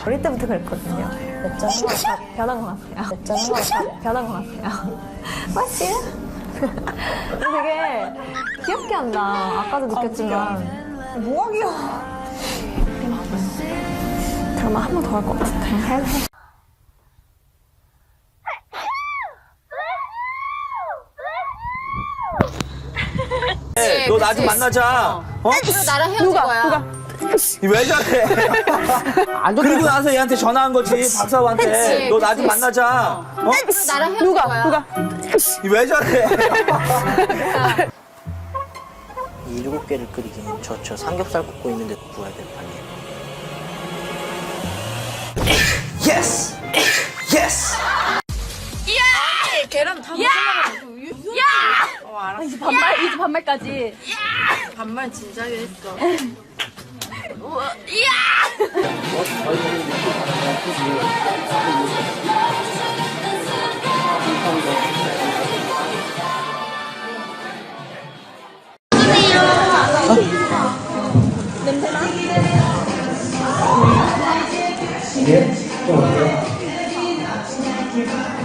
어릴 때부터 그랬거든요. 몇 점 하나 다 변한 것 같아요. 몇 점 하나 다 변한 것 같아요. 맞지? 되게 귀엽게 한다. 아까도 느꼈지만. 뭐가 귀여워? 드라마 한 번 더 할 것 같아. 해. 너 나 좀 만나자. 어? 그리고 나랑 헤어질 거야. 왜 저래? 그리고 나서 얘한테 전화한 거지, 박사부한테. 너 나 좀 만나자. 어? 그리고 나랑 헤어질 거야. 왜 저래? 이 7개를 끓이기는 저 삼겹살 굽고 있는데 구워야 될 판이에요. 예스! 예스! 계란 다 먹으려고. 야! 이제 반말까지. 반말 진작에 했어.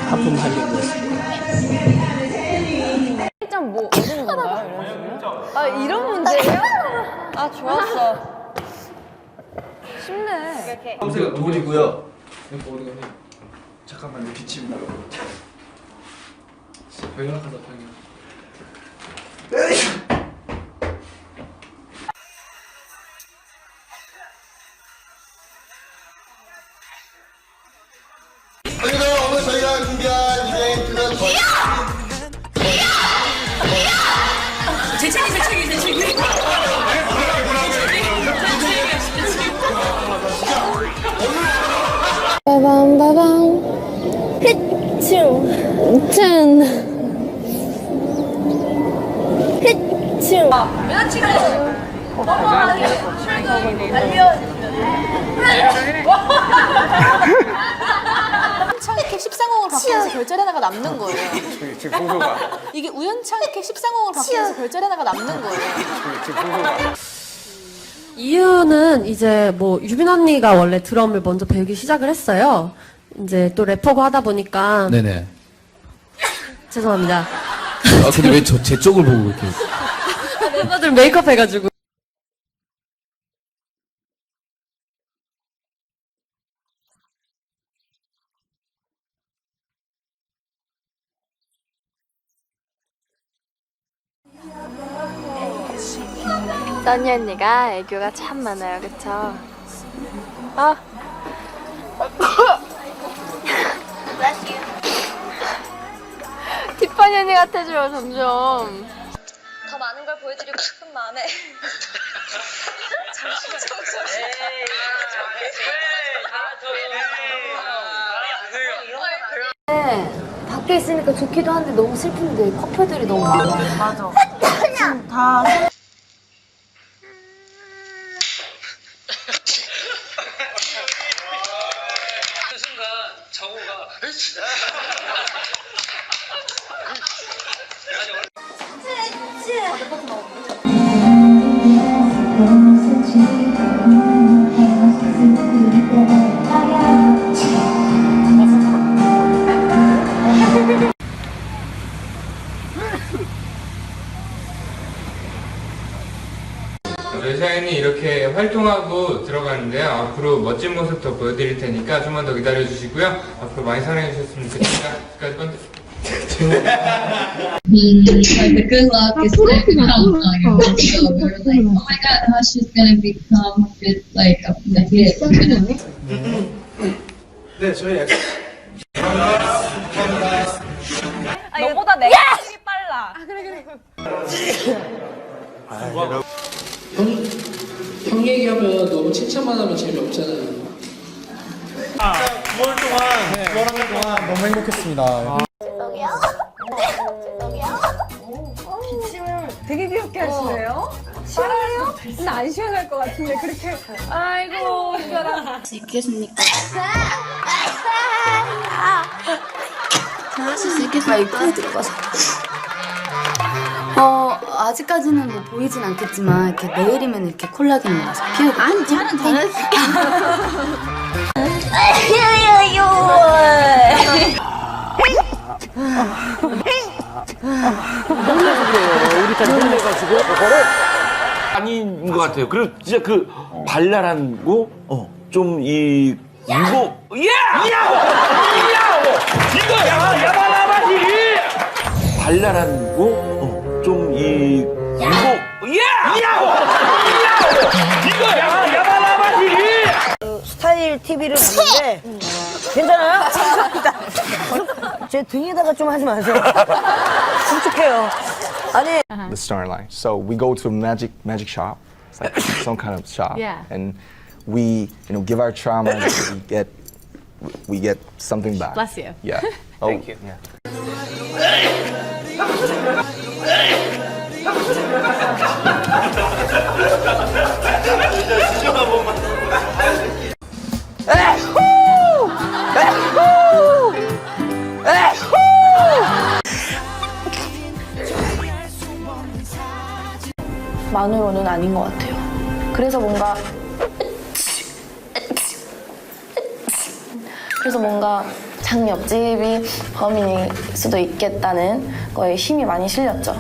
하품 하려고 했어요. 뭐 얻은 건가요? 아, 이런 문제예요? 아, 좋았어. 쉽네. 검색은 돌이고요. 머리가 잠깐만요. 비칩니다. 병약하다 병약. 오늘 저희가 준비한 이벤트는 빠밤빠밤. 히츄. 짠. 히츄. 우연찮게 13공을 바뀌면서 별자리 하나가 남는 거예요. 지금 풍소가. 이게 우연찮게 13공을 바뀌면서 별자리 하나가 남는 거예요. 지금 풍소가. 이유는 이제 뭐 유빈 언니가 원래 드럼을 먼저 배우기 시작을 했어요. 이제 또 래퍼고 하다 보니까 네네. 죄송합니다. 아, 근데 왜 제 쪽을 보고 이렇게. 멤버들 메이크업 해가지고. 써니 언니가 애교가 참 많아요, 그쵸? 아. 티파니 언니 같아져요, 점점. 더 많은 걸 보여드리고 싶은 마음에. 밖에 있으니까 좋기도 한데 너무 슬픈데 커플들이 너무 많아. 맞아. 다. 그 순간 정우가 저희 사연이 이렇게 활동하고 들어가는데요. 앞으로 멋진 모습 더 보여드릴 테니까 좀만 더 기다려주시고요. 앞으로 많이 사랑해주셨으면 좋겠습니다. 여기까지 건데. Like the good luck is like come on your video. We were like, oh my god, Hush is gonna become it, like a hit. 네 저희 너보다 내가 힘이 빨라. 형 얘기하면 너무 칭찬만 하면 재미없잖아요. 9월 동안 너무 행복했습니다. 기침을 되게 귀엽게 하시네요. 시원해요? 근데 안 시원할 것 같은데 그렇게. 아이고 이거라. 할수 있겠습니까? 잘하실 수 있겠습니까? 마이크에 들어가서. 아직까지는 뭐 보이진 않겠지만 이렇게 내일이면 이렇게 콜라겐이 나서 피우고 아니 잘은 아닌 것 같아요. 그리고 진짜 그 발랄하고 좀 이 이거 이거야 야바라바지 발랄하고 좀 이 이거 이거야 야바라바지 스타일 TV를 봤는데 괜찮아요? 제 등에다가 좀 하지 마세요. 끔찍해요. 아니 The storyline. So we go to a magic shop. It's like some kind of shop. Yeah. And we, give our trauma and we get something back. Bless you. Yeah. Thank you. Yeah. 만으로는 아닌 것 같아요. 그래서 뭔가 장 옆집이 범인일 수도 있겠다는 거에 힘이 많이 실렸죠.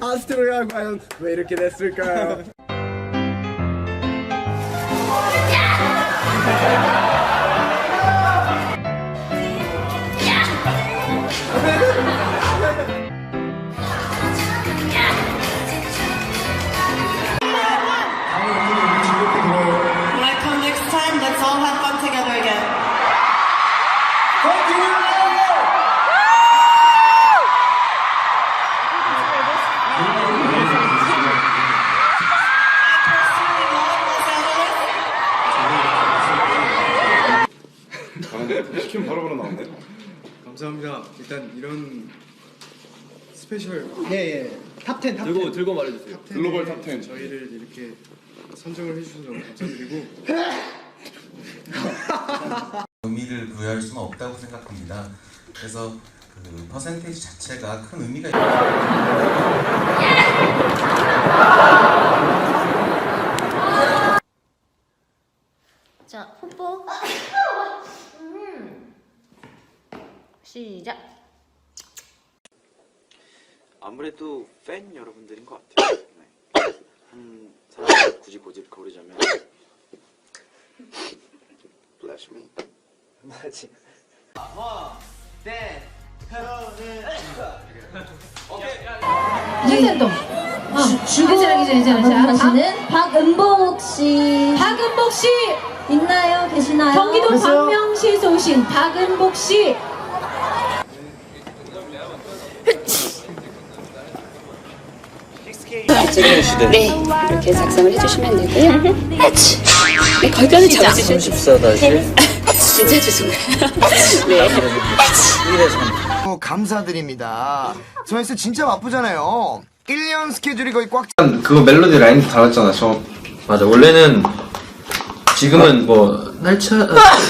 아스트로가 과연 왜 이렇게 됐을까요? When I come next time, let's all have fun together again. 시키면 바로바로 나오네. 감사합니다. 일단 이런 스페셜 탑10 들고 말해주세요. 글로벌 탑10 저희를 이렇게 선정을 해주셔서 너무 감사드리고 의미를 부여할 수는 없다고 생각합니다. 그래서 그 퍼센테이지 자체가 큰 의미가 있습니다. 자, 뽀뽀. 시작. 아무래도 팬 여러분들인 것 같아요. 한 사람을 굳이 고르자면 Bless me. 맞지. 이진동. 괜찮아. 다시는 박은복 씨. 박은복 씨 있나요? 계시나요? 경기도 광명시에서 오신 박은복 씨. 네, 이렇게 작성을 해주시면 되고요. 네, 걸감을 잡아주시면 34-1 진짜 죄송해요. 네. 감사드립니다. 저희스 진짜 바쁘잖아요. 1년 스케줄이 거의 꽉 그거 멜로디 라인도 달랐잖아. 맞아. 원래는 지금은 뭐 날짜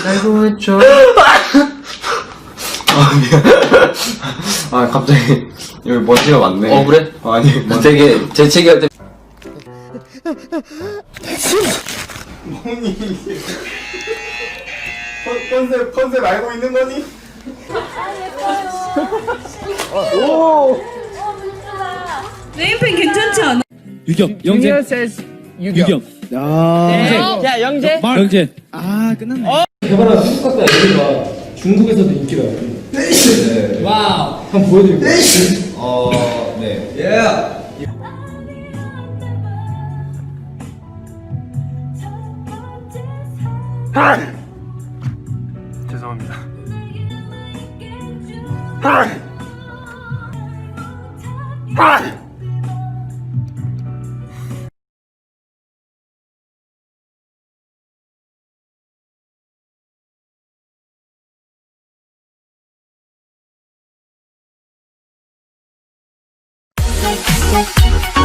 날고 했죠. 미안. 갑자기 여기 먼지가 많네. 그래? 아니 되게 재채기 할 때. 컨셉 알고 있는 거니? 네임펜 괜찮지 않아? 유경, 영재. 유경. 야 영재 영재. 끝났네. 해봐라, 한국 갔다 애들가 중국에서도 인기가 있대. 와우. 한번 보여드릴게요. 네. 죄송합니다. Thank you.